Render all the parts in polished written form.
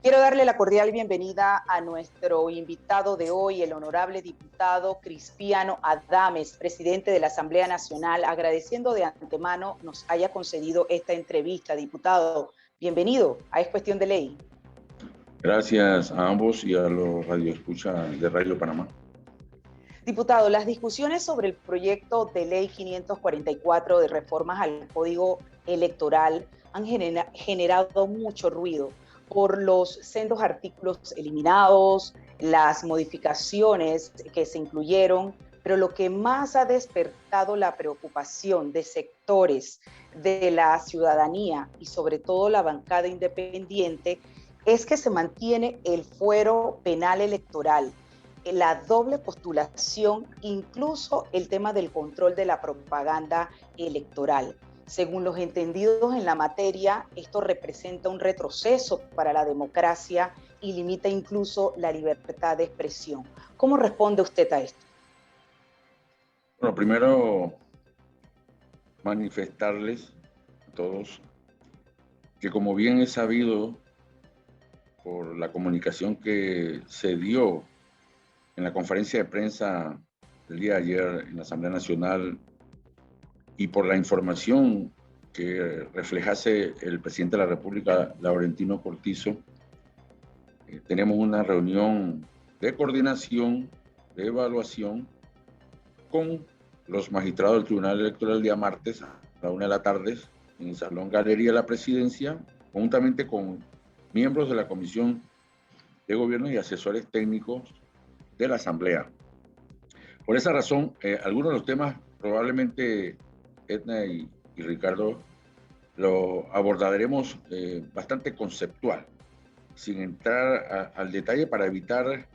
Quiero darle la cordial bienvenida a nuestro invitado de hoy, el honorable diputado Cristiano Adames, presidente de la Asamblea Nacional, agradeciendo de antemano nos haya concedido esta entrevista. Diputado, bienvenido a Es Cuestión de Ley. Gracias a ambos y a los radioescuchas de Radio Panamá. Diputado, las discusiones sobre el proyecto de ley 544 de reformas al Código Electoral han generado mucho ruido por los sendos artículos eliminados, las modificaciones que se incluyeron, pero lo que más ha despertado la preocupación de sectores de la ciudadanía y sobre todo la bancada independiente es que se mantiene el fuero penal electoral, la doble postulación, incluso el tema del control de la propaganda electoral. Según los entendidos en la materia, esto representa un retroceso para la democracia y limita incluso la libertad de expresión. ¿Cómo responde usted a esto? Bueno, primero manifestarles a todos que, como bien es sabido por la comunicación que se dio en la conferencia de prensa del día de ayer en la Asamblea Nacional y por la información que reflejase el presidente de la República, Laurentino Cortizo, tenemos una reunión de coordinación, de evaluación con los magistrados del Tribunal Electoral el día martes a la 1 de la tarde en el Salón Galería de la Presidencia, conjuntamente con miembros de la Comisión de Gobierno y asesores técnicos de la Asamblea. Por esa razón, algunos de los temas probablemente Edna y Ricardo lo abordaremos bastante conceptual, sin entrar al detalle para evitar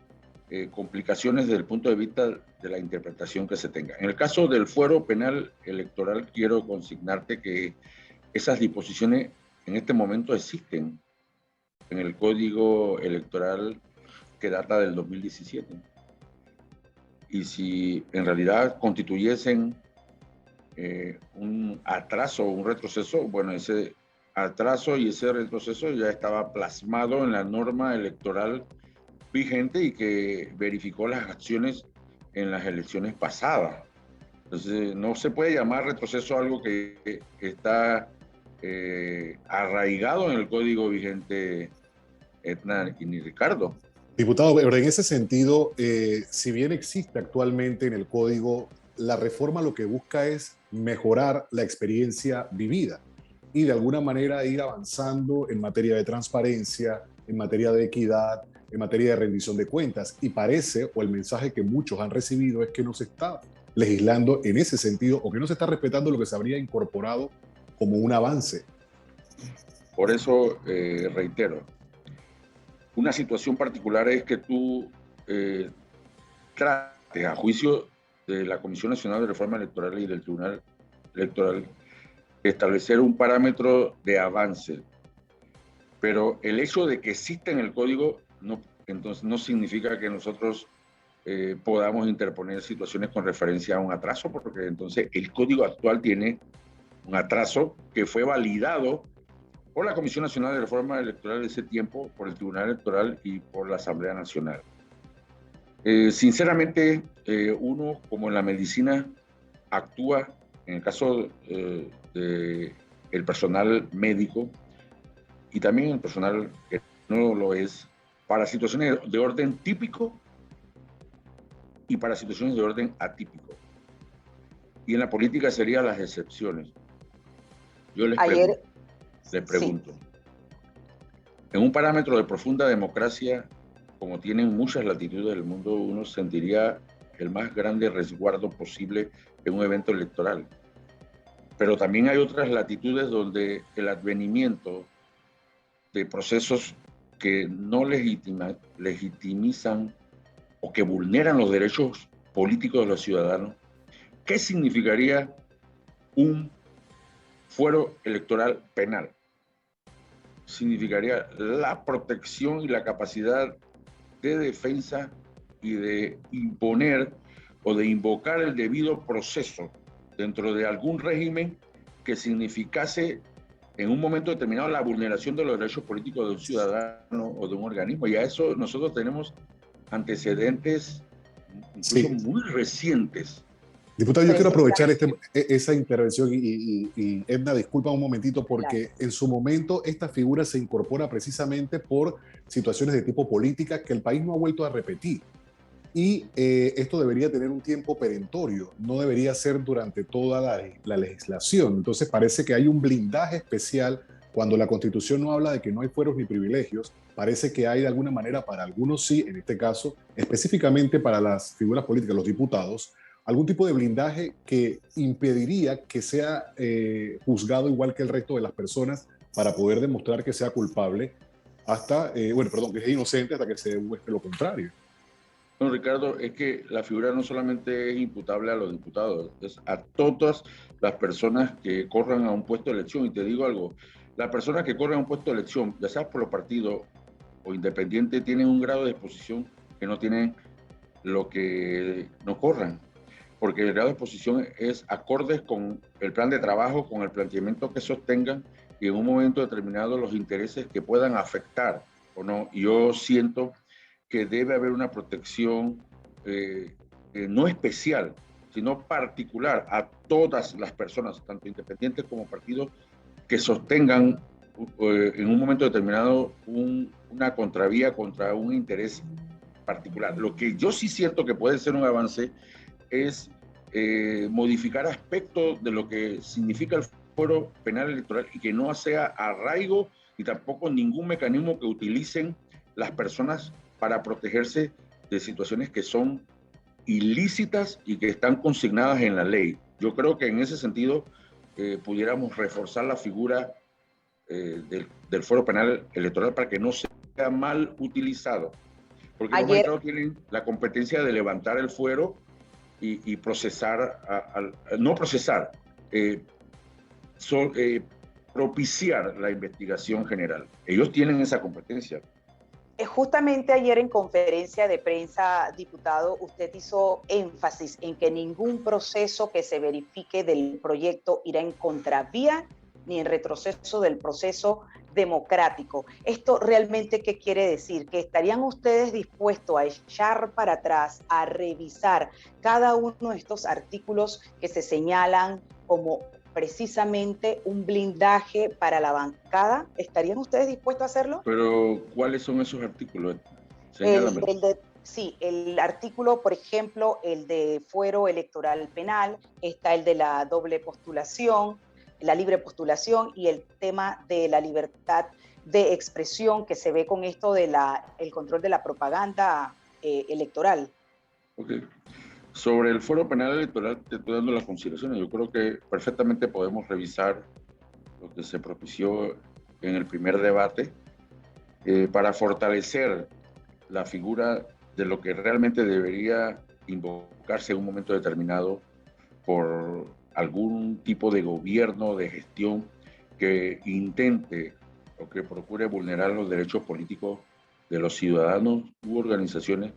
complicaciones desde el punto de vista de la interpretación que se tenga. En el caso del fuero penal electoral, quiero consignarte que esas disposiciones en este momento existen en el Código Electoral que data del 2017. Y si en realidad constituyesen un atraso o un retroceso, bueno, ese atraso y ese retroceso ya estaba plasmado en la norma electoral vigente y que verificó las acciones en las elecciones pasadas. Entonces, no se puede llamar retroceso a algo que está arraigado en el código vigente, Edna y Ricardo. Diputado, pero en ese sentido, si bien existe actualmente en el código, la reforma lo que busca es mejorar la experiencia vivida y de alguna manera ir avanzando en materia de transparencia, en materia de equidad, en materia de rendición de cuentas. Y parece, o el mensaje que muchos han recibido es que no se está legislando en ese sentido o que no se está respetando lo que se habría incorporado como un avance. Por eso reitero, una situación particular es que tú trates a juicio de la Comisión Nacional de Reforma Electoral y del Tribunal Electoral establecer un parámetro de avance, pero el hecho de que exista en el código entonces no significa que nosotros podamos interponer situaciones con referencia a un atraso, porque entonces el código actual tiene un atraso que fue validado por la Comisión Nacional de Reforma Electoral de ese tiempo, por el Tribunal Electoral y por la Asamblea Nacional. Sinceramente, uno, como en la medicina, actúa, en el caso del personal médico y también el personal que no lo es, para situaciones de orden típico y para situaciones de orden atípico. Y en la política serían las excepciones. Yo les pregunto, sí, en un parámetro de profunda democracia, como tienen muchas latitudes del mundo, uno sentiría el más grande resguardo posible en un evento electoral. Pero también hay otras latitudes donde el advenimiento de procesos que no legitimizan o que vulneran los derechos políticos de los ciudadanos. ¿Qué significaría un fuero electoral penal? Significaría la protección y la capacidad de defensa y de imponer o de invocar el debido proceso dentro de algún régimen que significase en un momento determinado la vulneración de los derechos políticos de un ciudadano o de un organismo. Y a eso nosotros tenemos antecedentes incluso muy recientes. Diputado, yo quiero aprovechar esa intervención y Edna, disculpa un momentito, porque en su momento esta figura se incorpora precisamente por situaciones de tipo política que el país no ha vuelto a repetir. Y esto debería tener un tiempo perentorio, no debería ser durante toda la legislación. Entonces parece que hay un blindaje especial cuando la Constitución no habla de que no hay fueros ni privilegios. Parece que hay de alguna manera para algunos sí, en este caso, específicamente para las figuras políticas, los diputados, algún tipo de blindaje que impediría que sea juzgado igual que el resto de las personas para poder demostrar que sea culpable hasta, que es inocente hasta que se demuestre lo contrario. No, Ricardo, es que la figura no solamente es imputable a los diputados, es a todas las personas que corran a un puesto de elección. Y te digo algo, las personas que corren a un puesto de elección, ya sea por los partidos o independientes, tienen un grado de exposición que no tienen lo que no corran, porque el grado de exposición es acordes con el plan de trabajo, con el planteamiento que sostengan y en un momento determinado los intereses que puedan afectar o no. Yo siento que debe haber una protección no especial, sino particular a todas las personas, tanto independientes como partidos, que sostengan en un momento determinado una contravía contra un interés particular. Lo que yo sí siento que puede ser un avance es modificar aspectos de lo que significa el Foro Penal Electoral y que no sea arraigo y tampoco ningún mecanismo que utilicen las personas para protegerse de situaciones que son ilícitas y que están consignadas en la ley. Yo creo que en ese sentido pudiéramos reforzar la figura del Foro Penal Electoral para que no sea mal utilizado. Porque los magistrados tienen la competencia de levantar el fuero y procesar, no procesar, propiciar la investigación general. Ellos tienen esa competencia. Justamente ayer en conferencia de prensa, diputado, usted hizo énfasis en que ningún proceso que se verifique del proyecto irá en contravía ni en retroceso del proceso democrático. ¿Esto realmente qué quiere decir? ¿Que estarían ustedes dispuestos a echar para atrás, a revisar cada uno de estos artículos que se señalan como precisamente un blindaje para la bancada? ¿Estarían ustedes dispuestos a hacerlo? Pero, ¿cuáles son esos artículos? Sí, el artículo, por ejemplo, el de fuero electoral penal, está el de la doble postulación, la libre postulación y el tema de la libertad de expresión que se ve con esto de el control de la propaganda electoral. Okay. Sobre el Foro Penal Electoral te estoy dando las consideraciones. Yo creo que perfectamente podemos revisar lo que se propició en el primer debate para fortalecer la figura de lo que realmente debería invocarse en un momento determinado por algún tipo de gobierno, de gestión que intente o que procure vulnerar los derechos políticos de los ciudadanos u organizaciones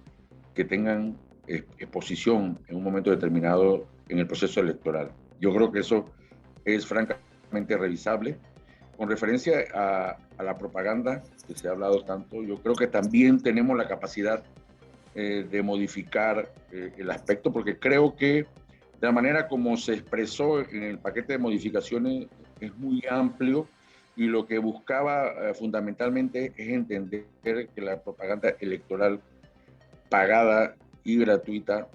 que tengan exposición en un momento determinado en el proceso electoral. Yo creo que eso es francamente revisable. Con referencia a la propaganda que se ha hablado tanto, yo creo que también tenemos la capacidad de modificar el aspecto, porque creo que de la manera como se expresó en el paquete de modificaciones es muy amplio y lo que buscaba fundamentalmente es entender que la propaganda electoral pagada y gratuita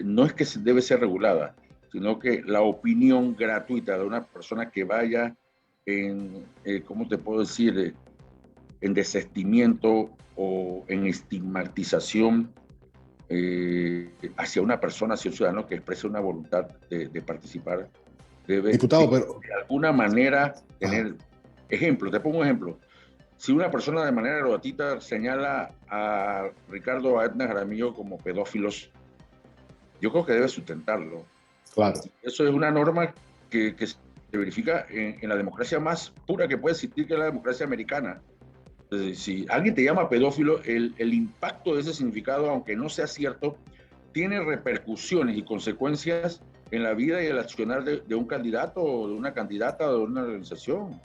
no es que debe ser regulada, sino que la opinión gratuita de una persona que vaya en, ¿cómo te puedo decir?, en desestimiento o en estigmatización hacia una persona, hacia un ciudadano que expresa una voluntad de participar, debe Diputado, de alguna manera tener ejemplo. Te pongo un ejemplo. Si una persona de manera gratuita señala a Ricardo, a Edna Jaramillo como pedófilos, yo creo que debe sustentarlo. Claro. Eso es una norma que se verifica en la democracia más pura que puede existir, que es la democracia americana. Entonces, si alguien te llama pedófilo, el impacto de ese significado, aunque no sea cierto, tiene repercusiones y consecuencias en la vida y el accionar de un candidato o de una candidata o de una organización.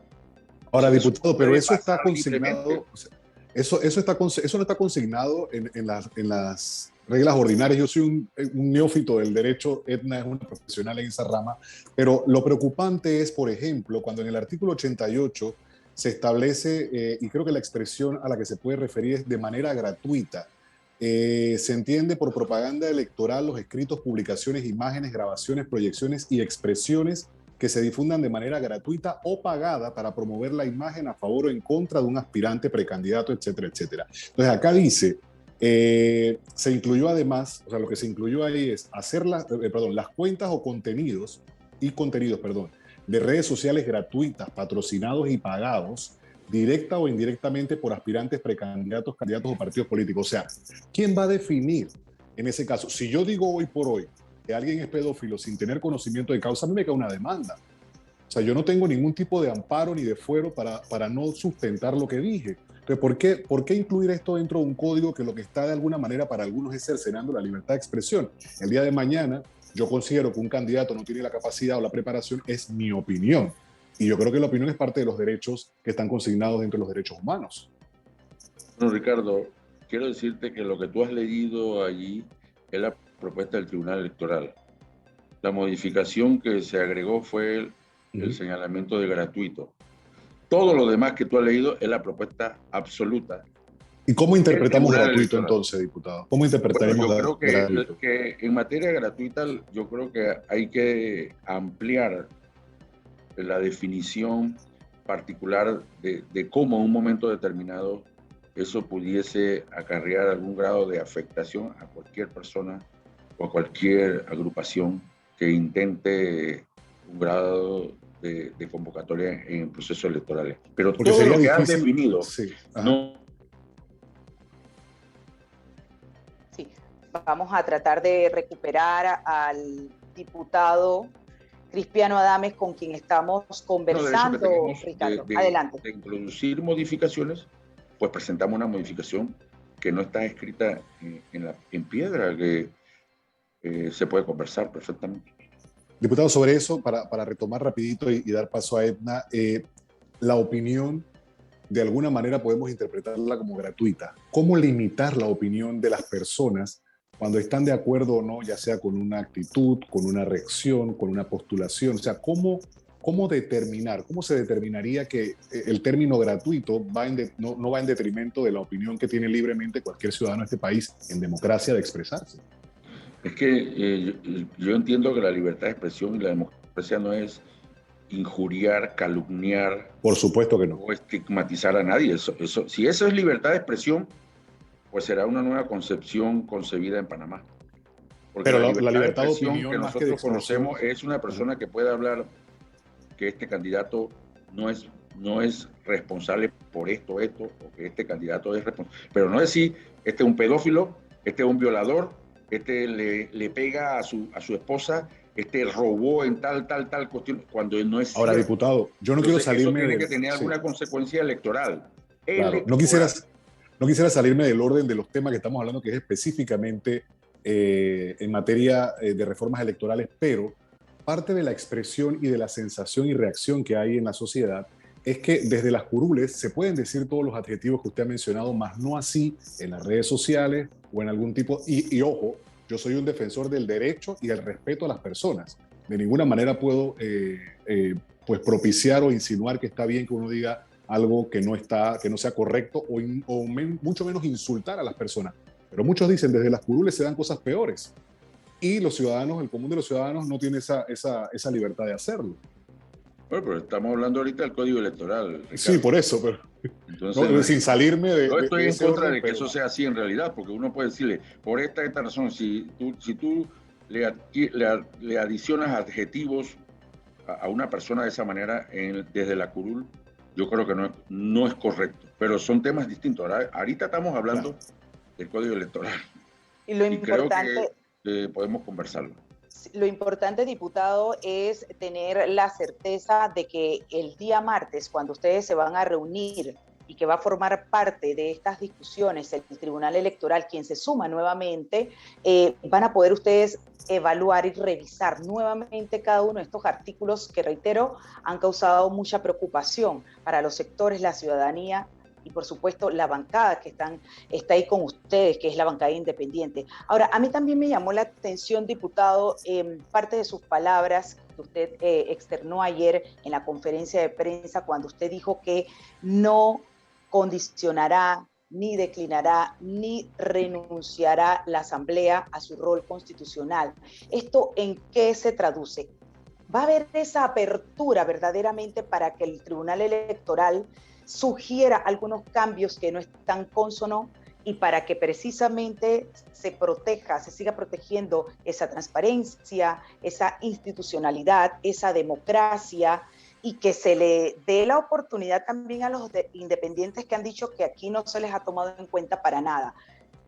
Ahora, Eso diputado, pero puede eso está pasar libremente. consignado, o sea, eso no está consignado en las reglas ordinarias. Yo soy un neófito del derecho, Edna es una profesional en esa rama, pero lo preocupante es, por ejemplo, cuando en el artículo 88 se establece, y creo que la expresión a la que se puede referir es de manera gratuita. Se entiende por propaganda electoral los escritos, publicaciones, imágenes, grabaciones, proyecciones y expresiones que se difundan de manera gratuita o pagada para promover la imagen a favor o en contra de un aspirante, precandidato, etcétera, etcétera. Entonces acá dice, se incluyó además, o sea, lo que se incluyó ahí es hacer las cuentas o contenidos, de redes sociales gratuitas, patrocinados y pagados, directa o indirectamente por aspirantes, precandidatos, candidatos o partidos políticos. O sea, ¿quién va a definir en ese caso? Si yo digo hoy por hoy que alguien es pedófilo sin tener conocimiento de causa, a mí me cae una demanda. O sea, yo no tengo ningún tipo de amparo ni de fuero para no sustentar lo que dije. Entonces, ¿por qué incluir esto dentro de un código que lo que está de alguna manera para algunos es cercenando la libertad de expresión? El día de mañana, yo considero que un candidato no tiene la capacidad o la preparación, es mi opinión. Y yo creo que la opinión es parte de los derechos que están consignados dentro de los derechos humanos. Bueno, Ricardo, quiero decirte que lo que tú has leído allí es la propuesta del Tribunal Electoral. La modificación que se agregó fue el señalamiento de gratuito. Todo lo demás que tú has leído es la propuesta absoluta. ¿Y cómo interpretamos gratuito Electoral. Entonces, diputado? ¿Cómo interpretaremos yo creo gratuito? que en materia gratuita yo creo que hay que ampliar la definición particular de cómo en un momento determinado eso pudiese acarrear algún grado de afectación a cualquier persona o a cualquier agrupación que intente un grado de convocatoria en procesos electorales. Pero Porque todo sería lo que has difícil, definido sí, no. Sí, vamos a tratar de recuperar al diputado Cristiano Adames, con quien estamos conversando, De hecho, que Ricardo. tenemos Adelante. de introducir modificaciones, pues presentamos una modificación que no está escrita en piedra, que se puede conversar perfectamente. Diputado, sobre eso, para retomar rapidito y dar paso a Edna, la opinión de alguna manera podemos interpretarla como gratuita. ¿Cómo limitar la opinión de las personas cuando están de acuerdo o no, ya sea con una actitud, con una reacción, con una postulación? O sea, ¿cómo determinar, cómo se determinaría que el término gratuito no va en detrimento de la opinión que tiene libremente cualquier ciudadano de este país en democracia de expresarse? Es que yo entiendo que la libertad de expresión y la democracia no es injuriar, calumniar. Por supuesto que no. O estigmatizar a nadie. Si eso es libertad de expresión, pues será una nueva concepción concebida en Panamá. Porque pero la libertad de expresión opinión que más que de nosotros expresión. conocemos es una persona que puede hablar que este candidato no es responsable por esto, o que este candidato es responsable. Pero no decir, este es un pedófilo, este es un violador, este le pega a su esposa, este robó en tal cuestión, cuando no es Ahora, cierto. diputado, yo no Entonces, quiero salirme eso tiene del... que tener alguna consecuencia electoral. Claro, no quisiera salirme del orden de los temas que estamos hablando, que es específicamente en materia de reformas electorales, pero parte de la expresión y de la sensación y reacción que hay en la sociedad es que desde las curules se pueden decir todos los adjetivos que usted ha mencionado, más no así en las redes sociales o en algún tipo... Y ojo, yo soy un defensor del derecho y el respeto a las personas. De ninguna manera puedo pues propiciar o insinuar que está bien que uno diga algo que no sea correcto mucho menos insultar a las personas. Pero muchos dicen, desde las curules se dan cosas peores. Y los ciudadanos, el común de los ciudadanos, no tiene esa libertad de hacerlo. Bueno, pero estamos hablando ahorita del Código Electoral, Ricardo. Sí, por eso, pero entonces, no, sin salirme yo estoy en ese contra orden, de que eso sea así en realidad, porque uno puede decirle, por esta razón, si tú le adicionas adjetivos a una persona de esa manera desde la curul, yo creo que no es correcto, pero son temas distintos. Ahorita estamos hablando del Código Electoral y creo que podemos conversarlo. Lo importante, diputado, es tener la certeza de que el día martes, cuando ustedes se van a reunir y que va a formar parte de estas discusiones, el Tribunal Electoral, quien se suma nuevamente, van a poder ustedes evaluar y revisar nuevamente cada uno de estos artículos que, reitero, han causado mucha preocupación para los sectores, la ciudadanía y, por supuesto, la bancada que está ahí con ustedes, que es la bancada independiente. Ahora, a mí también me llamó la atención, diputado, parte de sus palabras que usted externó ayer en la conferencia de prensa, cuando usted dijo que no condicionará, ni declinará, ni renunciará la Asamblea a su rol constitucional. ¿Esto en qué se traduce? ¿Va a haber esa apertura verdaderamente para que el Tribunal Electoral sugiera algunos cambios que no están consonos y para que precisamente se proteja, se siga protegiendo esa transparencia, esa institucionalidad, esa democracia, y que se le dé la oportunidad también a los independientes que han dicho que aquí no se les ha tomado en cuenta para nada?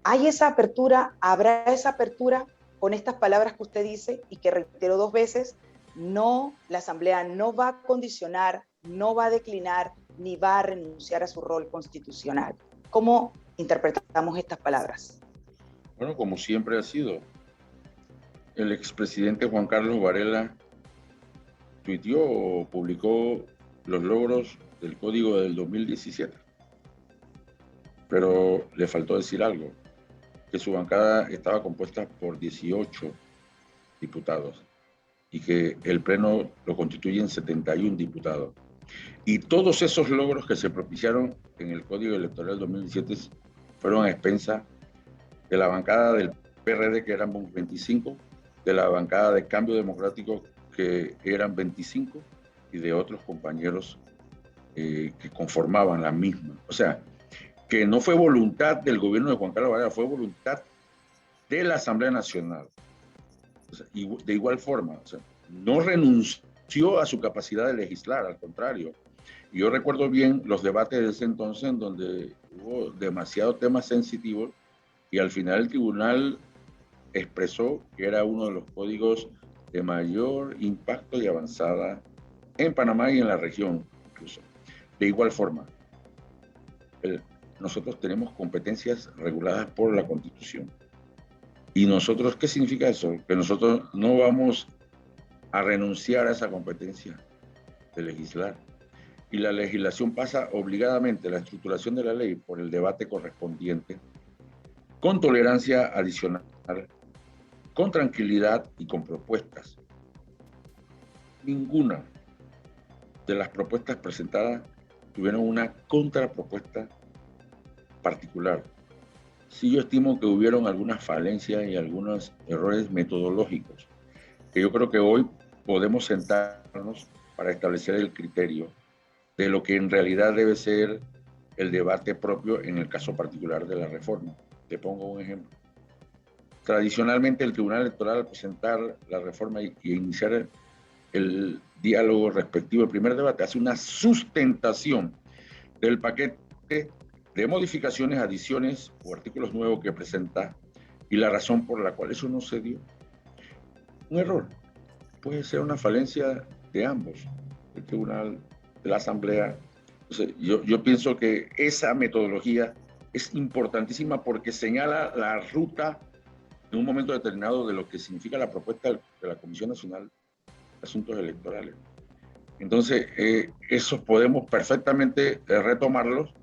¿Hay esa apertura? ¿Habrá esa apertura con estas palabras que usted dice y que reitero 2 veces? No, la Asamblea no va a condicionar, no va a declinar, ni va a renunciar a su rol constitucional. ¿Cómo interpretamos estas palabras? Bueno, como siempre ha sido, el expresidente Juan Carlos Varela tuiteó o publicó los logros del Código del 2017, pero le faltó decir algo, que su bancada estaba compuesta por 18 diputados y que el Pleno lo constituyen 71 diputados. Y todos esos logros que se propiciaron en el Código Electoral 2017 fueron a expensas de la bancada del PRD, que eran 25, de la bancada de Cambio Democrático, que eran 25, y de otros compañeros que conformaban la misma. O sea, que no fue voluntad del gobierno de Juan Carlos Varela, fue voluntad de la Asamblea Nacional. O sea, y de igual forma, o sea, no renunció a su capacidad de legislar, al contrario. Y yo recuerdo bien los debates de ese entonces en donde hubo demasiados temas sensitivos y al final el tribunal expresó que era uno de los códigos de mayor impacto y avanzada en Panamá y en la región incluso. De igual forma, nosotros tenemos competencias reguladas por la Constitución. ¿Y nosotros qué significa eso? Que nosotros no vamos a renunciar a esa competencia de legislar. Y la legislación pasa obligadamente, la estructuración de la ley, por el debate correspondiente, con tolerancia adicional, con tranquilidad y con propuestas. Ninguna de las propuestas presentadas tuvieron una contrapropuesta particular. Sí, yo estimo que hubieron algunas falencias y algunos errores metodológicos, que yo creo que hoy podemos sentarnos para establecer el criterio de lo que en realidad debe ser el debate propio en el caso particular de la reforma. Te pongo un ejemplo. Tradicionalmente el Tribunal Electoral, al presentar la reforma y iniciar el diálogo respectivo, el primer debate, hace una sustentación del paquete de modificaciones, adiciones o artículos nuevos que presenta y la razón por la cual eso no se dio. Un error. Puede ser una falencia de ambos, del Tribunal, de la Asamblea. Entonces, yo pienso que esa metodología es importantísima porque señala la ruta en un momento determinado de lo que significa la propuesta de la Comisión Nacional de Asuntos Electorales. Entonces, esos podemos perfectamente retomarlos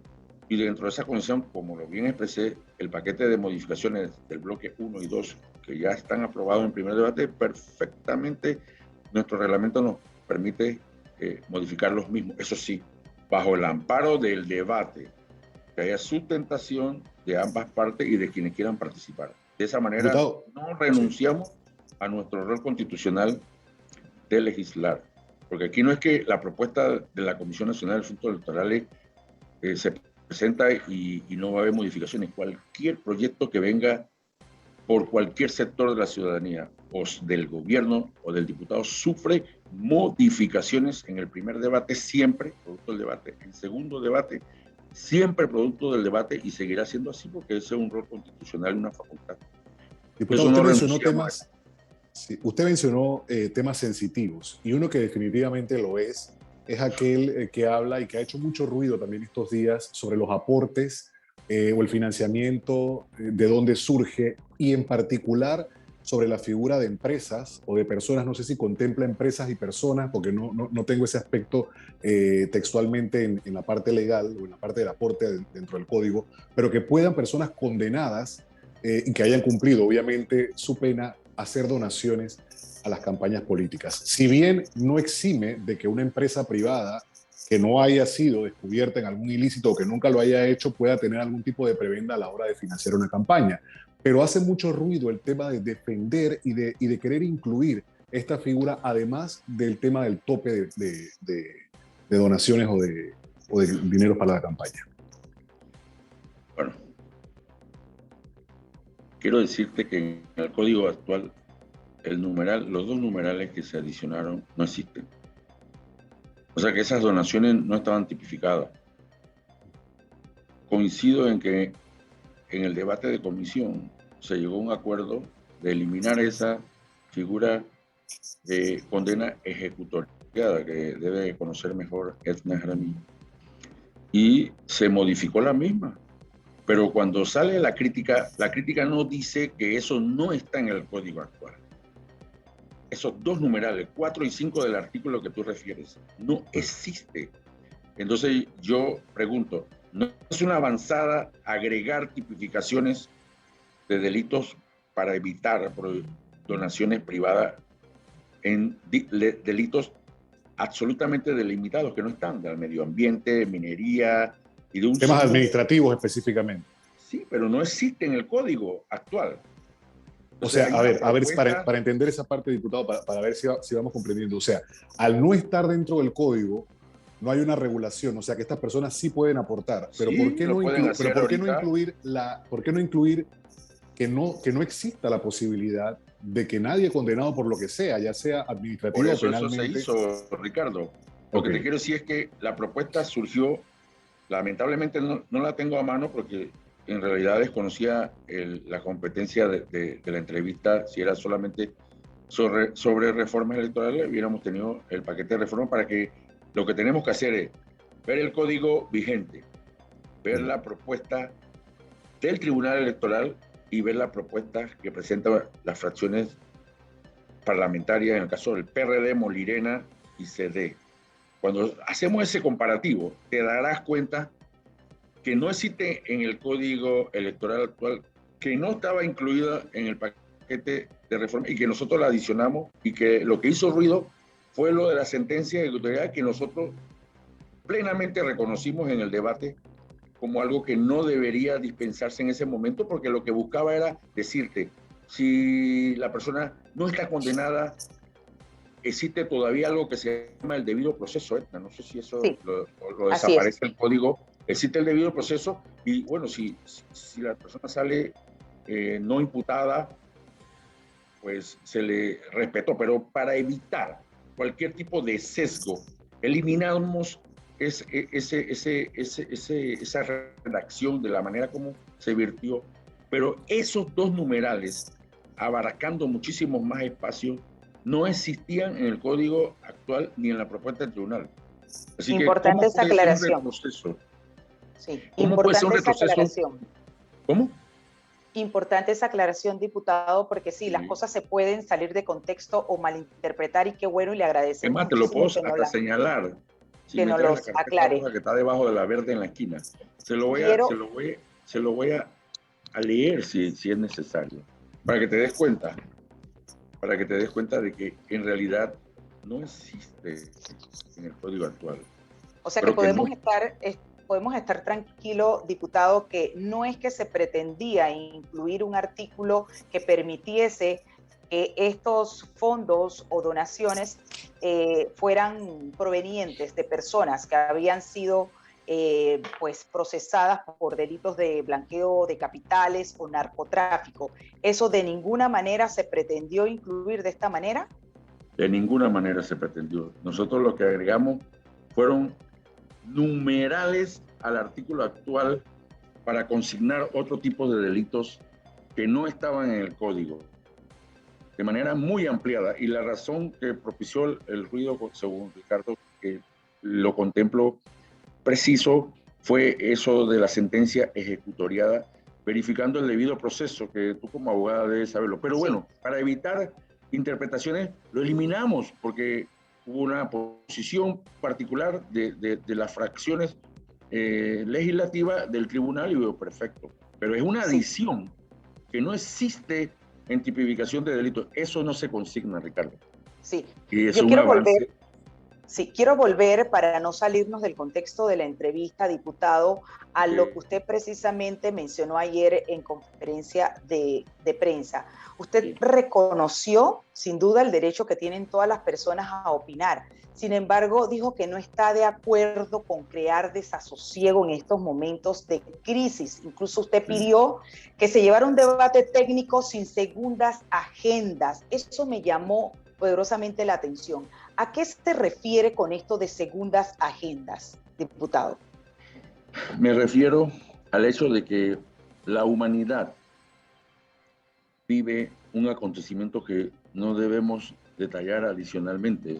y dentro de esa comisión, como lo bien expresé, el paquete de modificaciones del bloque 1 y 2 que ya están aprobados en primer debate, perfectamente nuestro reglamento nos permite modificar los mismos. Eso sí, bajo el amparo del debate, que haya sustentación de ambas partes y de quienes quieran participar. De esa manera, Diputado, no renunciamos a nuestro rol constitucional de legislar. Porque aquí no es que la propuesta de la Comisión Nacional de Asuntos Electorales se presenta y no va a haber modificaciones. Cualquier proyecto que venga por cualquier sector de la ciudadanía o del gobierno o del diputado sufre modificaciones en el primer debate, siempre producto del debate. En segundo debate, siempre producto del debate y seguirá siendo así porque ese es un rol constitucional y una facultad. diputado, Eso usted no mencionó renunciamos temas, sí, usted mencionó temas sensitivos y uno que definitivamente lo es es aquel que habla y que ha hecho mucho ruido también estos días sobre los aportes o el financiamiento, de dónde surge, y en particular sobre la figura de empresas o de personas. No sé si contempla empresas y personas, porque no tengo ese aspecto textualmente en la parte legal o en la parte del aporte dentro del código, pero que puedan personas condenadas y que hayan cumplido obviamente su pena, hacer donaciones a las campañas políticas. Si bien no exime de que una empresa privada que no haya sido descubierta en algún ilícito o que nunca lo haya hecho pueda tener algún tipo de prebenda a la hora de financiar una campaña. Pero hace mucho ruido el tema de defender y de querer incluir esta figura, además del tema del tope de donaciones o de dinero para la campaña. Bueno, quiero decirte que en el código actual los dos numerales que se adicionaron no existen. O sea que esas donaciones no estaban tipificadas. Coincido en que en el debate de comisión se llegó a un acuerdo de eliminar esa figura de condena ejecutoriada que debe conocer mejor Edna Jaramillo, y se modificó la misma. Pero cuando sale la crítica no dice que eso no está en el código actual. Esos dos numerales, 4 y 5 del artículo que tú refieres, no existe. Entonces yo pregunto, ¿no es una avanzada agregar tipificaciones de delitos para evitar donaciones privadas en delitos absolutamente delimitados que no están, del medio ambiente, minería y de un Temas sinnúmero? administrativos específicamente. Sí, pero no existe en el código actual. O Entonces, sea, a ver para entender esa parte, diputado, para ver si vamos comprendiendo. O sea, al no estar dentro del código, no hay una regulación. O sea, que estas personas sí pueden aportar. Pero ¿por sí, qué lo no, pueden hacer ¿por qué no ahorita. incluir que no exista la posibilidad de que nadie condenado por lo que sea, ya sea Por administrativa o eso se penalmente? hizo, Ricardo. Lo que Ok. te quiero decir es que la propuesta surgió, lamentablemente no la tengo a mano porque en realidad desconocía la competencia de la entrevista. Si era solamente sobre reformas electorales, hubiéramos tenido el paquete de reformas para que lo que tenemos que hacer es ver el código vigente, ver la propuesta del Tribunal Electoral y ver la propuesta que presentan las fracciones parlamentarias, en el caso del PRD, Molirena y CD. Cuando hacemos ese comparativo, te darás cuenta que no existe en el código electoral actual, que no estaba incluida en el paquete de reforma y que nosotros la adicionamos, y que lo que hizo ruido fue lo de la sentencia ejecutorial que nosotros plenamente reconocimos en el debate como algo que no debería dispensarse en ese momento, porque lo que buscaba era decirte, si la persona no está condenada, existe todavía algo que se llama el debido proceso, Edna. No sé si eso Sí, lo así es. desaparece el código. Existe el debido proceso y bueno, si la persona sale no imputada, pues se le respetó, pero para evitar cualquier tipo de sesgo, eliminamos esa redacción de la manera como se virtió, pero esos dos numerales, abarcando muchísimos más espacios, no existían en el código actual ni en la propuesta del tribunal. Así que, Importante ¿cómo esa puede ser un aclaración. retroceso? Sí, ¿Cómo puede ser un importante esa retroceso? aclaración. ¿Cómo? Importante esa aclaración, diputado, porque sí, las Sí. cosas se pueden salir de contexto o malinterpretar, y qué bueno, y le Es agradecemos más, te lo puedo muchísimo hasta señalar. Si que me nos traes la los carpeta aclare. roja que está debajo de la verde en la esquina, se lo voy a, se Quiero, lo voy, se lo voy a leer si es necesario, para que te des cuenta, para que te des cuenta de que en realidad no existe en el código actual. o sea que Pero que no, podemos estar tranquilo, diputado, que no es que se pretendía incluir un artículo que permitiese que estos fondos o donaciones fueran provenientes de personas que habían sido pues procesadas por delitos de blanqueo de capitales o narcotráfico. ¿Eso de ninguna manera se pretendió incluir de esta manera? de ninguna manera se pretendió. Nosotros lo que agregamos fueron numerales al artículo actual para consignar otro tipo de delitos que no estaban en el código, de manera muy ampliada. Y la razón que propició el ruido, según Ricardo, que lo contemplo preciso, fue eso de la sentencia ejecutoriada, verificando el debido proceso, que tú como abogada debes saberlo. Pero bueno, para evitar interpretaciones, lo eliminamos, porque hubo una posición particular de las fracciones legislativas del tribunal y digo, perfecto. Pero es una adición que no existe en tipificación de delitos. Eso no se consigna, Ricardo. Sí, y es yo un quiero avance. volver. Sí, quiero volver para no salirnos del contexto de la entrevista, diputado, a lo que usted precisamente mencionó ayer en conferencia de prensa. Usted reconoció, sin duda, el derecho que tienen todas las personas a opinar. Sin embargo, dijo que no está de acuerdo con crear desasosiego en estos momentos de crisis. Incluso usted pidió que se llevara un debate técnico sin segundas agendas. Eso me llamó poderosamente la atención. ¿A qué se refiere con esto de segundas agendas, diputado? Me refiero al hecho de que la humanidad vive un acontecimiento que no debemos detallar adicionalmente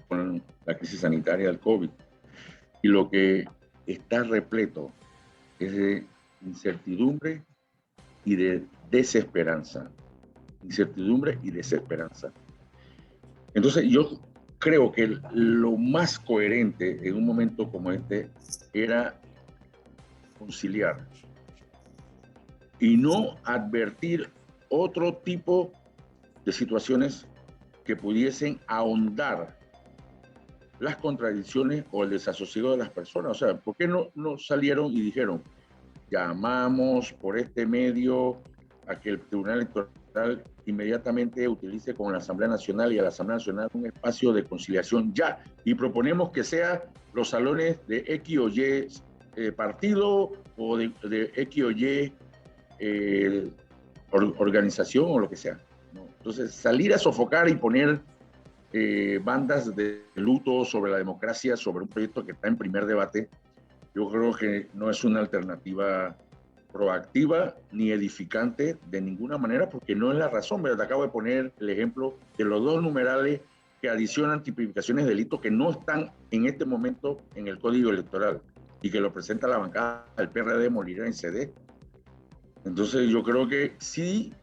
con la crisis sanitaria del COVID. Y lo que está repleto es de incertidumbre y de desesperanza. Incertidumbre y desesperanza. Entonces yo creo que lo más coherente en un momento como este era conciliar y no advertir otro tipo de situaciones que pudiesen ahondar las contradicciones o el desasosiego de las personas. O sea, ¿por qué no salieron y dijeron, llamamos por este medio a que el Tribunal Electoral inmediatamente utilice con la Asamblea Nacional y a la Asamblea Nacional un espacio de conciliación ya, y proponemos que sea los salones de X o Y partido o de X o Y organización o lo que sea, ¿no? Entonces, salir a sofocar y poner bandas de luto sobre la democracia, sobre un proyecto que está en primer debate, yo creo que no es una alternativa proactiva ni edificante de ninguna manera, porque no es la razón. Te acabo de poner el ejemplo de los dos numerales que adicionan tipificaciones de delitos que no están en este momento en el Código Electoral y que lo presenta la bancada del PRD Molina en CD. Entonces yo creo que sí,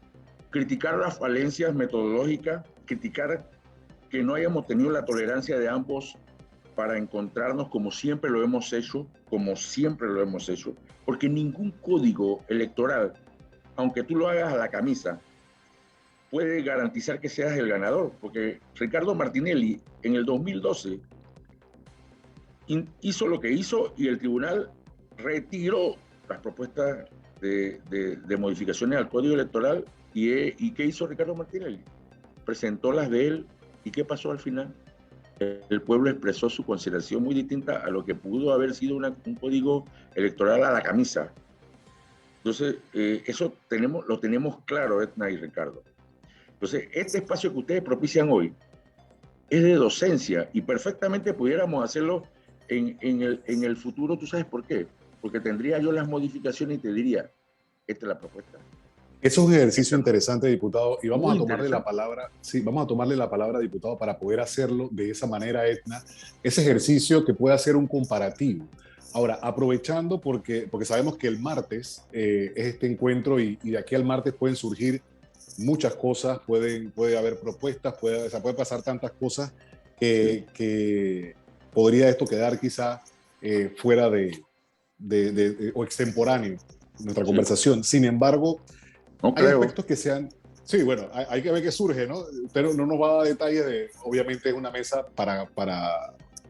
criticar las falencias metodológicas, criticar que no hayamos tenido la tolerancia de ambos para encontrarnos como siempre lo hemos hecho, porque ningún código electoral, aunque tú lo hagas a la camisa, puede garantizar que seas el ganador, porque Ricardo Martinelli en el 2012 hizo lo que hizo y el tribunal retiró las propuestas de modificaciones al código electoral y ¿qué hizo Ricardo Martinelli? Presentó las de él y ¿qué pasó al final? El pueblo expresó su consideración muy distinta a lo que pudo haber sido un código electoral a la camisa. Entonces, eso lo tenemos claro, Edna y Ricardo. Entonces, este espacio que ustedes propician hoy es de docencia y perfectamente pudiéramos hacerlo en el futuro. ¿Tú sabes por qué? Porque tendría yo las modificaciones y te diría, esta es la propuesta. Eso es un ejercicio interesante, diputado, y vamos a tomarle la palabra, vamos a tomarle la palabra, diputado, para poder hacerlo de esa manera, Edna, ese ejercicio que pueda hacer un comparativo. Ahora, aprovechando porque sabemos que el martes es este encuentro y de aquí al martes pueden surgir muchas cosas, puede haber propuestas, puede pasar tantas cosas que podría esto quedar quizá fuera o extemporáneo nuestra conversación. Sin embargo, no hay creo. aspectos que sean... Sí, bueno, hay que ver qué surge, ¿no? Pero no nos va a dar detalles de, obviamente es una mesa para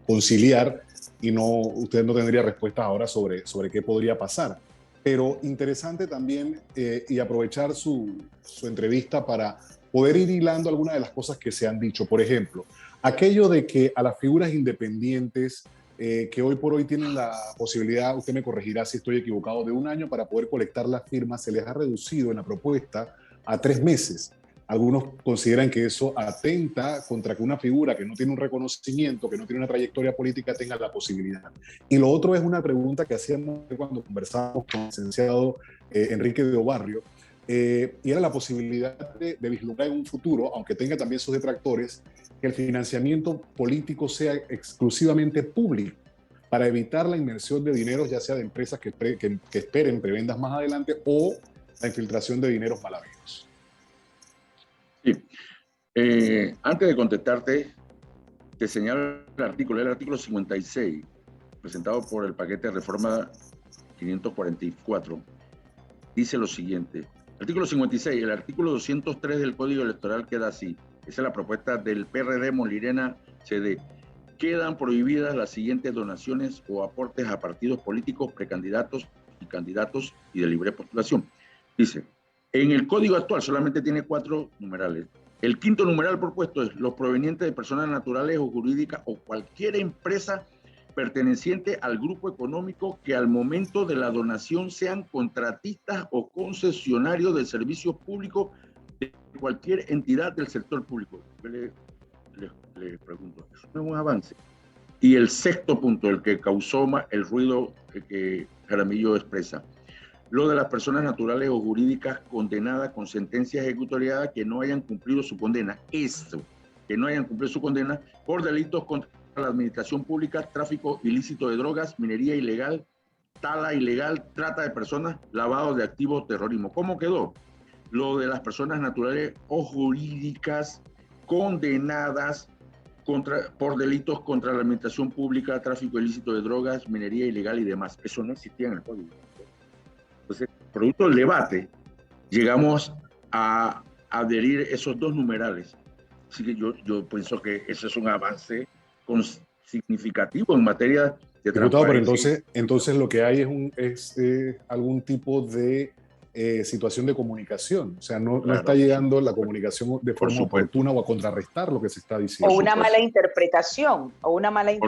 conciliar y usted no tendría respuestas ahora sobre qué podría pasar. Pero interesante también y aprovechar su entrevista para poder ir hilando algunas de las cosas que se han dicho. Por ejemplo, aquello de que a las figuras independientes que hoy por hoy tienen la posibilidad, usted me corregirá si estoy equivocado, de 1 año para poder colectar las firmas, se les ha reducido en la propuesta a 3 meses. Algunos consideran que eso atenta contra que una figura que no tiene un reconocimiento, que no tiene una trayectoria política, tenga la posibilidad. Y lo otro es una pregunta que hacíamos cuando conversamos con el licenciado Enrique de Obarrio, y era la posibilidad de vislumbrar en un futuro, aunque tenga también sus detractores, que el financiamiento político sea exclusivamente público para evitar la inmersión de dineros, ya sea de empresas que esperen prebendas más adelante o la infiltración de dineros mal habidos. Sí. Antes de contestarte, te señalo el artículo 56, presentado por el paquete de reforma 544, dice lo siguiente. Artículo 56, el artículo 203 del Código Electoral queda así. Esa es la propuesta del PRD Molirena CD. Quedan prohibidas las siguientes donaciones o aportes a partidos políticos, precandidatos y candidatos y de libre postulación. Dice, en el código actual solamente tiene 4 numerales. El quinto numeral propuesto es los provenientes de personas naturales o jurídicas o cualquier empresa perteneciente al grupo económico que al momento de la donación sean contratistas o concesionarios de servicios públicos de cualquier entidad del sector público. Le pregunto, ¿eso no es un avance? Y el sexto punto, el que causó el ruido que Jaramillo expresa, lo de las personas naturales o jurídicas condenadas con sentencia ejecutoriada que no hayan cumplido su condena. Esto, que no hayan cumplido su condena por delitos contra la administración pública, tráfico ilícito de drogas, minería ilegal, tala ilegal, trata de personas, lavado de activos, terrorismo. ¿Cómo quedó? Lo de las personas naturales o jurídicas condenadas por delitos contra la administración pública, tráfico ilícito de drogas, minería ilegal y demás. Eso no existía en el código. Entonces, producto del debate, llegamos a adherir esos 2 numerales. Así que yo pienso que eso es un avance significativo en materia de Diputado, pero transparencia. entonces lo que hay es algún tipo de situación de comunicación. O sea, no Claro, está llegando la comunicación de forma supuesto. oportuna o a contrarrestar lo que se está O diciendo. una mala interpretación, Por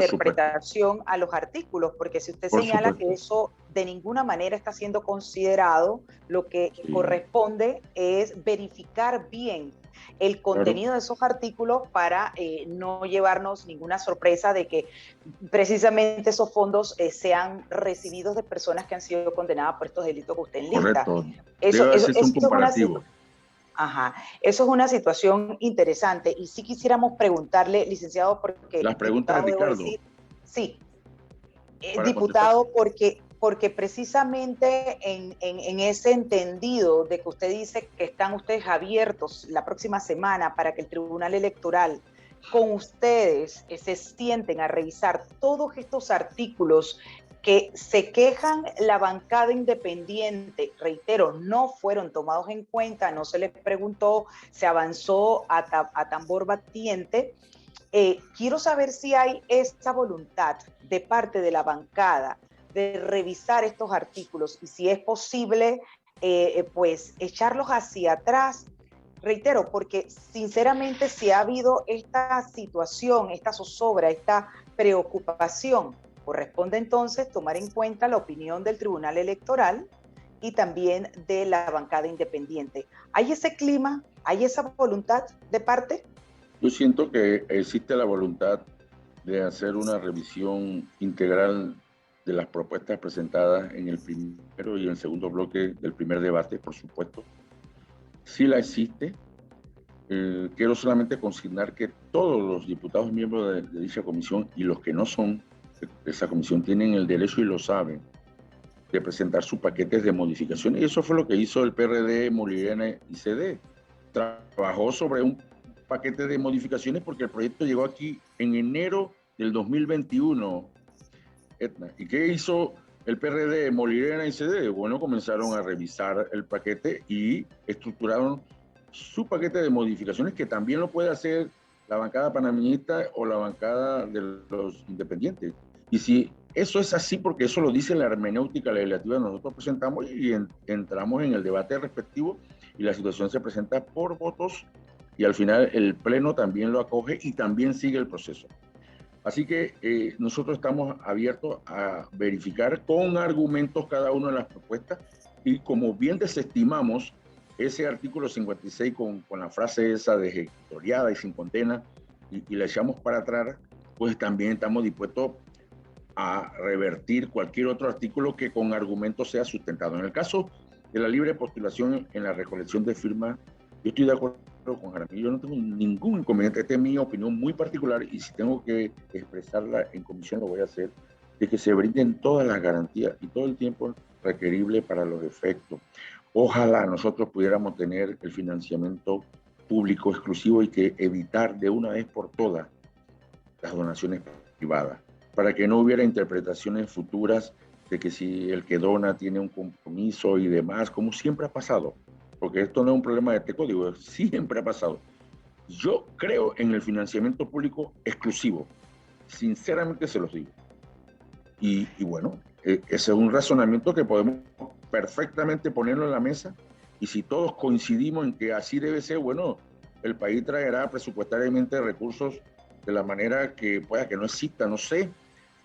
supuesto. a los artículos, porque si usted Por señala supuesto. que eso de ninguna manera está siendo considerado, lo que corresponde es verificar bien el contenido de esos artículos para no llevarnos ninguna sorpresa de que precisamente esos fondos sean recibidos de personas que han sido condenadas por estos delitos que usted enlista. Correcto. Eso Debe hacerse un es una comparativo. Ajá, eso es una situación interesante y sí quisiéramos preguntarle, licenciado, porque Las preguntas, diputado, debo Ricardo. decir, sí, Diputado, porque precisamente en ese entendido de que usted dice que están ustedes abiertos la próxima semana para que el Tribunal Electoral con ustedes se sienten a revisar todos estos artículos que se quejan la bancada independiente, reitero, no fueron tomados en cuenta, no se les preguntó, se avanzó a tambor batiente. Quiero saber si hay esa voluntad de parte de la bancada de revisar estos artículos y si es posible, pues echarlos hacia atrás. Reitero, porque sinceramente si ha habido esta situación, esta zozobra, esta preocupación, corresponde entonces tomar en cuenta la opinión del Tribunal Electoral y también de la bancada independiente. ¿Hay ese clima? ¿Hay esa voluntad de parte? Yo siento que existe la voluntad de hacer una revisión integral de las propuestas presentadas en el primero y en el segundo bloque del primer debate, por supuesto. Sí la existe. Quiero solamente consignar que todos los diputados miembros de dicha comisión y los que no son de esa comisión tienen el derecho y lo saben de presentar sus paquetes de modificaciones. Y eso fue lo que hizo el PRD, Molirena y CD. Trabajó sobre un paquete de modificaciones porque el proyecto llegó aquí en enero del 2021, Edna. ¿Y qué hizo el PRD, Molirena y CD? Bueno, comenzaron a revisar el paquete y estructuraron su paquete de modificaciones, que también lo puede hacer la bancada panameñista o la bancada de los independientes. Y si eso es así, porque eso lo dice la hermenéutica legislativa, nosotros presentamos y entramos en el debate respectivo y la situación se presenta por votos y al final el Pleno también lo acoge y también sigue el proceso. Así que nosotros estamos abiertos a verificar con argumentos cada una de las propuestas y como bien desestimamos ese artículo 56 con la frase esa de ejecutoriada y sin condena y la echamos para atrás, pues también estamos dispuestos a revertir cualquier otro artículo que con argumentos sea sustentado. En el caso de la libre postulación en la recolección de firmas, Yo estoy de acuerdo con Jaramillo, yo no tengo ningún inconveniente, esta es mi opinión muy particular y si tengo que expresarla en comisión lo voy a hacer, de que se brinden todas las garantías y todo el tiempo requerible para los efectos. Ojalá nosotros pudiéramos tener el financiamiento público exclusivo y que evitar de una vez por todas las donaciones privadas, para que no hubiera interpretaciones futuras de que si el que dona tiene un compromiso y demás, como siempre ha pasado, porque esto no es un problema de este código, siempre ha pasado. Yo creo en el financiamiento público exclusivo, sinceramente se los digo. Y bueno, ese es un razonamiento que podemos perfectamente ponerlo en la mesa y si todos coincidimos en que así debe ser, bueno, el país traerá presupuestariamente recursos de la manera que pueda, que no exista, no sé,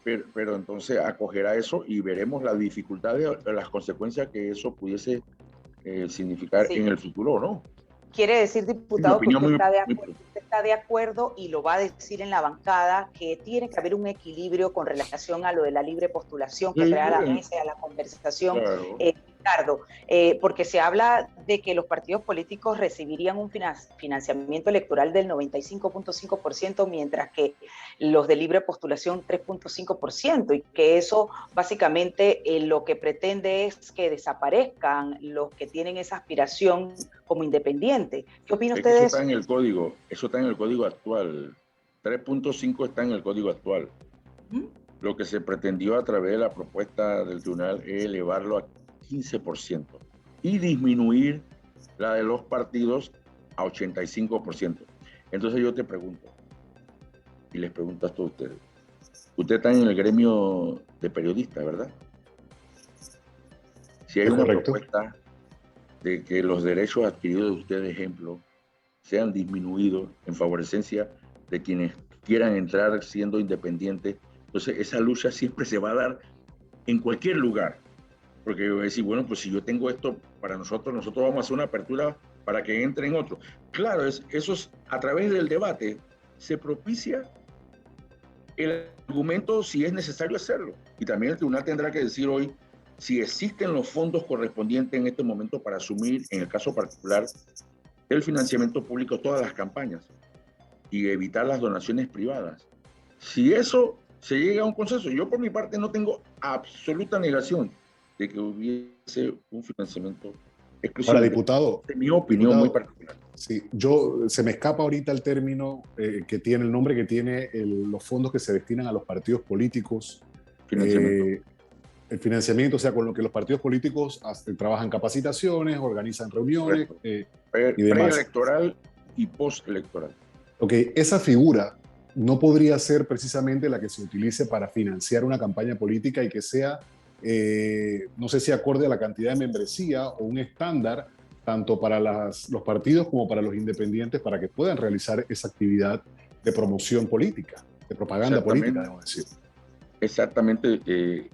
pero entonces acogerá eso y veremos las dificultades, las consecuencias que eso pudiese significar Sí. en el futuro, ¿no? Quiere decir, Mi diputado, que opinión muy, usted está de acuerdo y lo va a decir en la bancada que tiene que haber un equilibrio con relación a lo de la libre postulación que trae a la mesa y a la conversación, claro. Ricardo, porque se habla de que los partidos políticos recibirían un financiamiento electoral del 95.5%, mientras que los de libre postulación 3.5%, y que eso básicamente lo que pretende es que desaparezcan los que tienen esa aspiración como independiente. ¿Qué opina Es que usted de eso eso? está en el código, eso está en el código actual. 3.5 está en el código actual. ¿Mm? Lo que se pretendió a través de la propuesta del tribunal es elevarlo a 15% y disminuir la de los partidos a 85%. Entonces yo te pregunto, y les pregunto a todos ustedes, usted está en el gremio de periodistas, ¿verdad? Si hay ¿Es una correcto? propuesta de que los derechos adquiridos de usted, ejemplo, sean disminuidos en favorecencia de quienes quieran entrar siendo independientes, entonces esa lucha siempre se va a dar en cualquier lugar. Porque yo voy a decir, bueno, pues si yo tengo esto para nosotros, nosotros vamos a hacer una apertura para que entren otros. Claro, eso es a través del debate se propicia el argumento si es necesario hacerlo. Y también el tribunal tendrá que decir hoy si existen los fondos correspondientes en este momento para asumir, en el caso particular, el financiamiento público todas las campañas y evitar las donaciones privadas. Si eso se llega a un consenso, yo por mi parte no tengo absoluta negación de que hubiese un financiamiento Ahora, exclusivo, diputado, de mi opinión muy diputado, particular. sí, se me escapa ahorita el término que tiene el nombre que tiene los fondos que se destinan a los partidos políticos, Financiamiento eh, el financiamiento, o sea, con lo que los partidos políticos trabajan capacitaciones, organizan reuniones correcto. y demás. Preelectoral y postelectoral. Ok, esa figura no podría ser precisamente la que se utilice para financiar una campaña política y que sea, no sé si acorde a la cantidad de membresía o un estándar, tanto para los partidos como para los independientes, para que puedan realizar esa actividad de promoción política, de propaganda política, Exactamente, debo decir. exactamente, de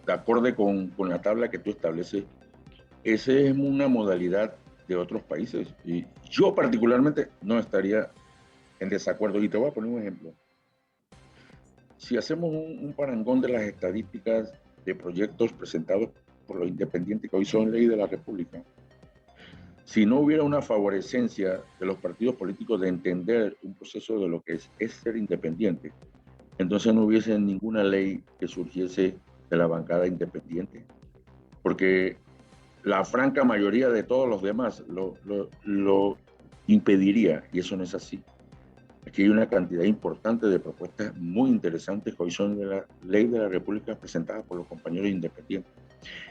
acorde con la tabla que tú estableces, esa es una modalidad de otros países. Y yo particularmente no estaría en desacuerdo. Y te voy a poner un ejemplo. Si hacemos un parangón de las estadísticas de proyectos presentados por los independientes que hoy son ley de la República, si no hubiera una favorecencia de los partidos políticos de entender un proceso de lo que es ser independiente, entonces no hubiese ninguna ley que surgiese de la bancada independiente, porque la franca mayoría de todos los demás lo impediría, y eso no es así. Aquí hay una cantidad importante de propuestas muy interesantes que hoy son de la ley de la República presentadas por los compañeros independientes.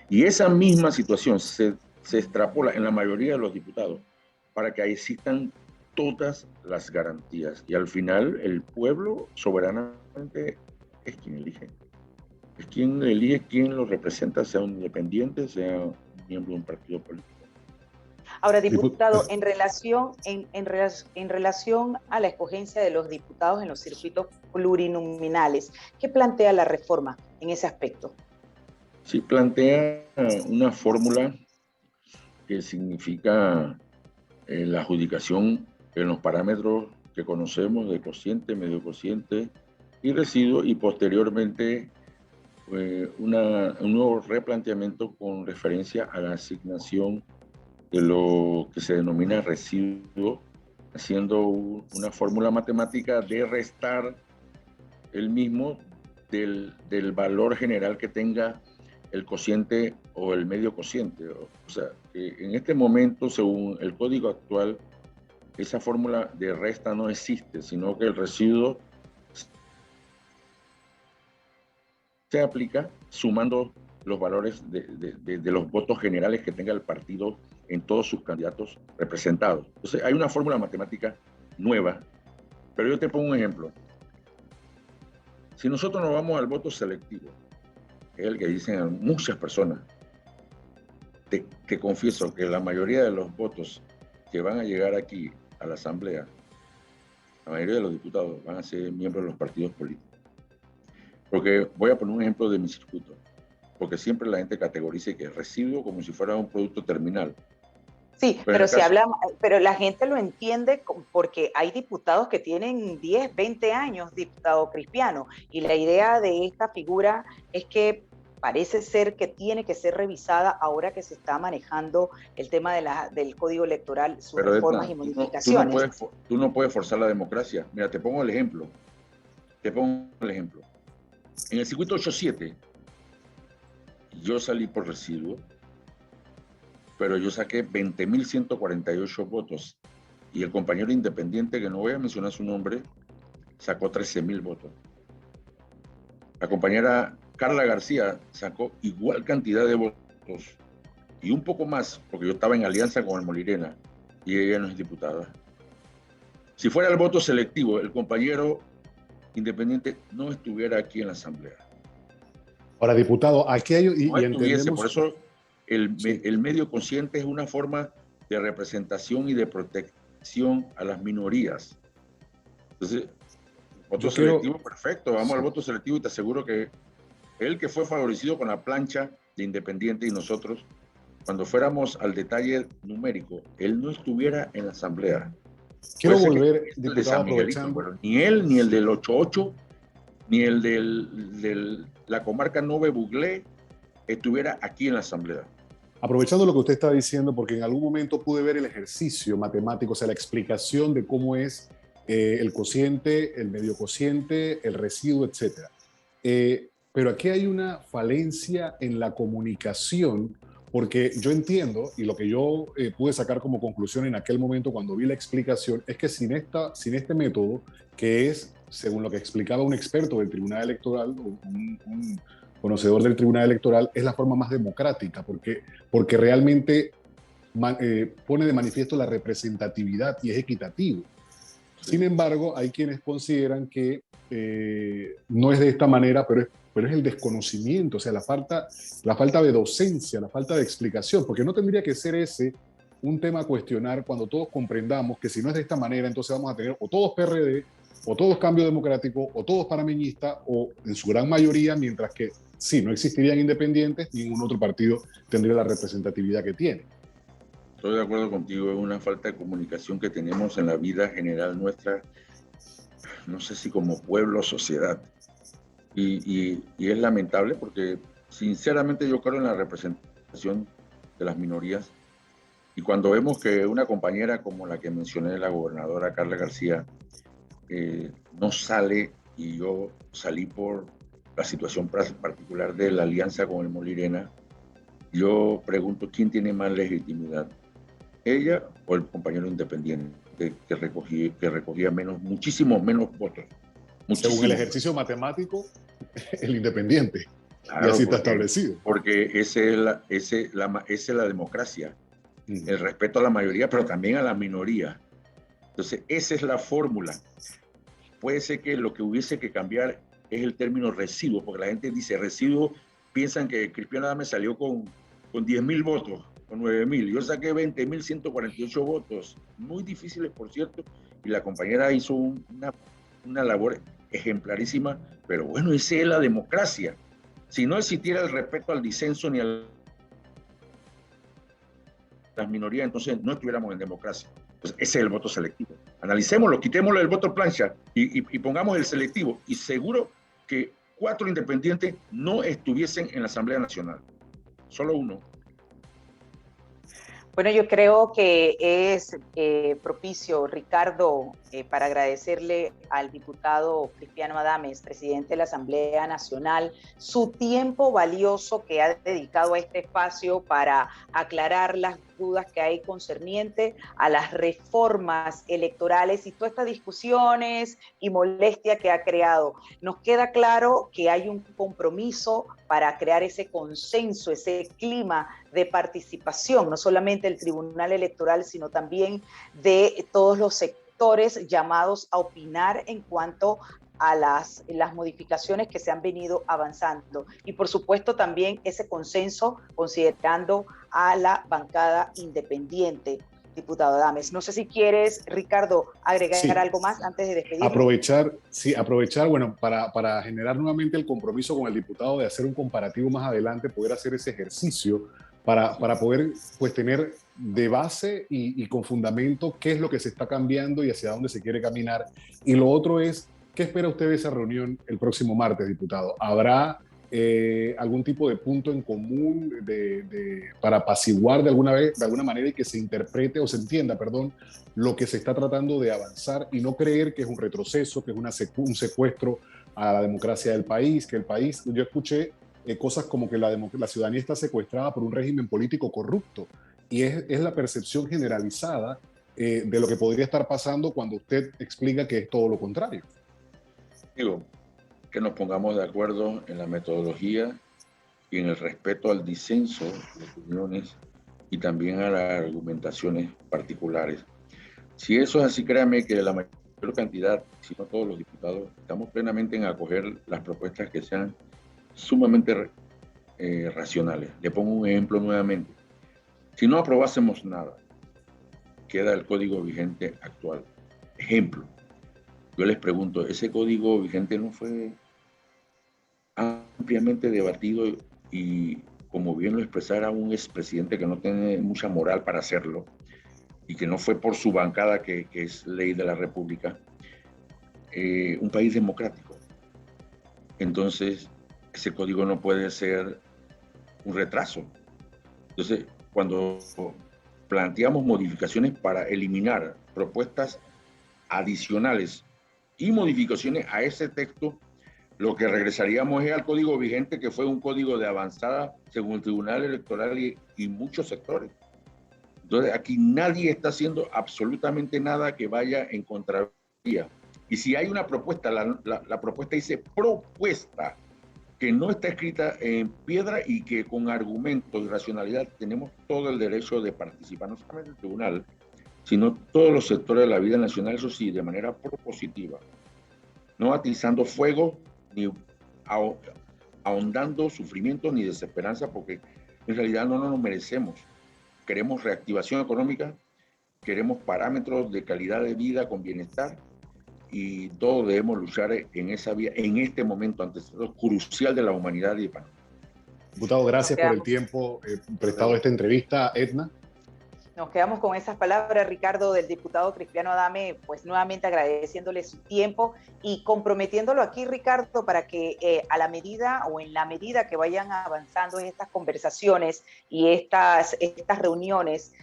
Y esa misma situación se extrapola en la mayoría de los diputados para que existan todas las garantías. Y al final el pueblo soberanamente es quien elige. Es quien elige quién lo representa, sea un independiente, sea un miembro de un partido político. Ahora, diputado, en relación a la escogencia de los diputados en los circuitos plurinominales, ¿qué plantea la reforma en ese aspecto? Sí, plantea una fórmula que significa la adjudicación en los parámetros que conocemos de cociente, medio cociente y residuo, y posteriormente un nuevo replanteamiento con referencia a la asignación de lo que se denomina residuo, haciendo una fórmula matemática de restar el mismo del valor general que tenga el cociente o el medio cociente. O sea, en este momento, según el código actual, esa fórmula de resta no existe, sino que el residuo se aplica sumando los valores de los votos generales que tenga el partido en todos sus candidatos representados. Entonces, hay una fórmula matemática nueva, pero yo te pongo un ejemplo. Si nosotros nos vamos al voto selectivo, que es el que dicen muchas personas, te confieso que la mayoría de los votos que van a llegar aquí a la Asamblea, la mayoría de los diputados van a ser miembros de los partidos políticos. Porque voy a poner un ejemplo de mi circuito, porque siempre la gente categoriza que residuo como si fuera un producto terminal. Sí, pero se habla, pero la gente lo entiende porque hay diputados que tienen 10, 20 años, diputado Cristiano, y la idea de esta figura es que parece ser que tiene que ser revisada ahora que se está manejando el tema del Código Electoral, sus reformas y modificaciones. Tú no puedes forzar la democracia. Mira, te pongo el ejemplo. En el circuito 87, yo salí por residuo, pero yo saqué 20.148 votos y el compañero independiente, que no voy a mencionar su nombre, sacó 13.000 votos. La compañera Carla García sacó igual cantidad de votos y un poco más, porque yo estaba en alianza con el Molirena y ella no es diputada. Si fuera el voto selectivo, el compañero independiente no estuviera aquí en la Asamblea. Ahora, diputado, aquí hay... No estuviese, por eso el medio consciente es una forma de representación y de protección a las minorías. Entonces, voto selectivo, perfecto, vamos al voto selectivo y te aseguro que él que fue favorecido con la plancha de independiente y nosotros, cuando fuéramos al detalle numérico, él no estuviera en la Asamblea. Quiero volver, diputado, aprovechando. Pero ni él, ni el del 88, ni el de la comarca Nove Buglé estuviera aquí en la Asamblea. Aprovechando lo que usted está diciendo, porque en algún momento pude ver el ejercicio matemático, o sea, la explicación de cómo es el cociente, el medio cociente, el residuo, etc. Pero aquí hay una falencia en la comunicación, porque yo entiendo, y lo que yo pude sacar como conclusión en aquel momento cuando vi la explicación, es que sin este método, que es, según lo que explicaba un experto del Tribunal Electoral, un conocedor del Tribunal Electoral, es la forma más democrática, porque realmente pone de manifiesto la representatividad y es equitativo. Sin embargo, hay quienes consideran que no es de esta manera, pero es el desconocimiento, o sea, la falta de docencia, la falta de explicación, porque no tendría que ser ese un tema a cuestionar cuando todos comprendamos que si no es de esta manera, entonces vamos a tener o todos PRD, o todos Cambio Democrático, o todos panameñistas, o en su gran mayoría, mientras que sí, no existirían independientes, ningún otro partido tendría la representatividad que tiene. Estoy de acuerdo contigo, es una falta de comunicación que tenemos en la vida general nuestra, no sé si como pueblo o sociedad. Y es lamentable porque sinceramente yo creo en la representación de las minorías. Y cuando vemos que una compañera como la que mencioné, la gobernadora Carla García, no sale, y yo salí por la situación particular de la alianza con el Molirena, yo pregunto quién tiene más legitimidad, ella o el compañero independiente que recogía muchísimo menos votos. Según el ejercicio matemático, el independiente. Claro, y así está establecido. Porque esa es la democracia, el respeto a la mayoría, pero también a la minoría. Entonces, esa es la fórmula. Puede ser que lo que hubiese que cambiar es el término residuo, porque la gente dice residuo, piensan que Cristiano me salió con 10.000 votos, con 9.000. Yo saqué 20.148 votos, muy difíciles, por cierto, y la compañera hizo una labor ejemplarísima, pero bueno, esa es la democracia. Si no existiera el respeto al disenso ni a las minorías, entonces no estuviéramos en democracia. Pues ese es el voto selectivo. Analicémoslo, quitémoslo del voto plancha y pongamos el selectivo. Y seguro que 4 independientes no estuviesen en la Asamblea Nacional. Solo uno. Bueno, yo creo que es propicio, Ricardo, para agradecerle al diputado Cristiano Adames, presidente de la Asamblea Nacional, su tiempo valioso que ha dedicado a este espacio para aclarar las dudas que hay concerniente a las reformas electorales y todas estas discusiones y molestia que ha creado. Nos queda claro que hay un compromiso para crear ese consenso, ese clima de participación, no solamente del Tribunal Electoral, sino también de todos los sectores llamados a opinar en cuanto a las modificaciones que se han venido avanzando. Y por supuesto también ese consenso considerando a la bancada independiente. Diputado Adames, no sé si quieres, Ricardo, agregar algo más antes de despedirnos. Aprovechar, bueno, para generar nuevamente el compromiso con el diputado de hacer un comparativo más adelante, poder hacer ese ejercicio para poder pues tener de base y con fundamento qué es lo que se está cambiando y hacia dónde se quiere caminar. Y lo otro es, ¿qué espera usted de esa reunión el próximo martes, diputado? ¿Habrá algún tipo de punto en común para apaciguar de alguna manera y que se interprete o se entienda, perdón, lo que se está tratando de avanzar y no creer que es un retroceso, que es un secuestro a la democracia del país, que el país, yo escuché cosas como que la ciudadanía está secuestrada por un régimen político corrupto y es la percepción generalizada de lo que podría estar pasando cuando usted explica que es todo lo contrario? Digo, que nos pongamos de acuerdo en la metodología y en el respeto al disenso de opiniones y también a las argumentaciones particulares. Si eso es así, créame que la mayor cantidad, si no todos los diputados, estamos plenamente en acoger las propuestas que sean sumamente racionales. Le pongo un ejemplo nuevamente. Si no aprobásemos nada, queda el código vigente actual. Ejemplo, yo les pregunto, ¿ese código vigente no fue ampliamente debatido y, como bien lo expresara un expresidente que no tiene mucha moral para hacerlo y que no fue por su bancada, que es ley de la República, un país democrático? Entonces, ese código no puede ser un retraso. Entonces, cuando planteamos modificaciones para eliminar propuestas adicionales y modificaciones a ese texto, lo que regresaríamos es al código vigente, que fue un código de avanzada según el Tribunal Electoral y muchos sectores. Entonces, aquí nadie está haciendo absolutamente nada que vaya en contravía. Y si hay una propuesta, la propuesta dice propuesta, que no está escrita en piedra y que con argumentos y racionalidad tenemos todo el derecho de participar, no solamente el tribunal, sino todos los sectores de la vida nacional, eso sí, de manera propositiva, no atizando fuego ni ahondando sufrimiento ni desesperanza, porque en realidad no nos merecemos. Queremos reactivación económica, queremos parámetros de calidad de vida con bienestar, y todos debemos luchar en esa vía en este momento, ante lo crucial de la humanidad y de Panamá. Diputado, gracias por el tiempo prestado a esta entrevista. Edna. Nos quedamos con esas palabras, Ricardo, del diputado Cristiano Adames, pues nuevamente agradeciéndole su tiempo y comprometiéndolo aquí, Ricardo, para que a la medida o en la medida que vayan avanzando en estas conversaciones y estas reuniones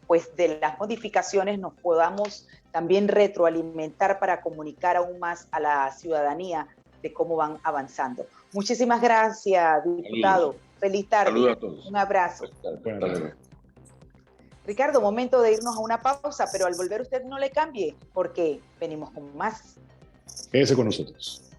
pues de las modificaciones, nos podamos también retroalimentar para comunicar aún más a la ciudadanía de cómo van avanzando. Muchísimas gracias, diputado. Saludos. Feliz tarde. Saludos a todos. Un abrazo. Hasta luego. Ricardo, momento de irnos a una pausa, pero al volver usted no le cambie, porque venimos con más. Quédese con nosotros.